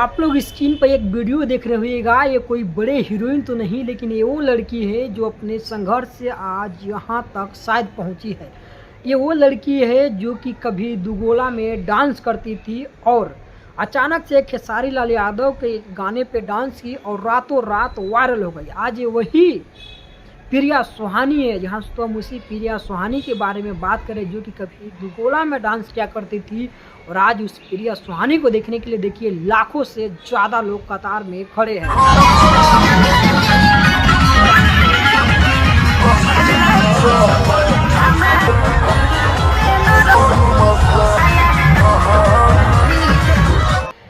आप लोग स्क्रीन पर एक वीडियो देख रहे होइएगा। ये कोई बड़े हीरोइन तो नहीं, लेकिन ये वो लड़की है जो अपने संघर्ष से आज यहाँ तक शायद पहुँची है। ये वो लड़की है जो कि कभी दुगोला में डांस करती थी और अचानक से खेसारी लाल यादव के गाने पे डांस की और रातों रात वायरल हो गई। आज ये वही प्रिया सुहानी है, जहाँ तो हम उसी प्रिया सुहानी के बारे में बात करें जो कि कभी दुगोला में डांस किया करती थी। और आज उस प्रिया सुहानी को देखने के लिए देखिए लाखों से ज़्यादा लोग कतार में खड़े हैं।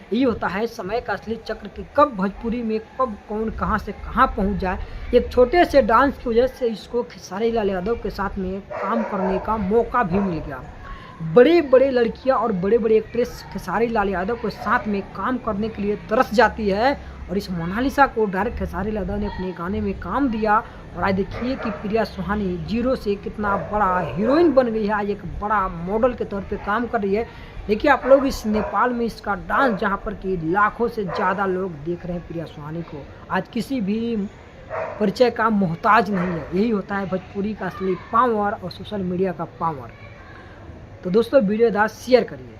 यही होता है समय का असली चक्र कि कब भोजपुरी में कब कौन कहां से कहां पहुंच जाए। एक छोटे से डांस की वजह से इसको खेसारी लाल यादव के साथ में काम करने का मौका भी मिल गया। बड़े बड़े लड़कियां और बड़े बड़े एक्ट्रेस खेसारी लाल यादव के साथ में काम करने के लिए तरस जाती है और इस मोनालिसा को डायरेक्ट खेसारी लाल यादव ने अपने गाने में काम दिया। और आज देखिए कि प्रिया सुहानी जीरो से कितना बड़ा हीरोइन बन गई है, आज एक बड़ा मॉडल के तौर पे काम कर रही है। देखिए आप लोग इस नेपाल में इसका डांस जहाँ पर कि लाखों से ज़्यादा लोग देख रहे हैं प्रिया सुहानी को। आज किसी भी परिचय का मोहताज नहीं है। यही होता है भोजपुरी का असली पावर और सोशल मीडिया का पावर। तो दोस्तों वीडियो शेयर करिए।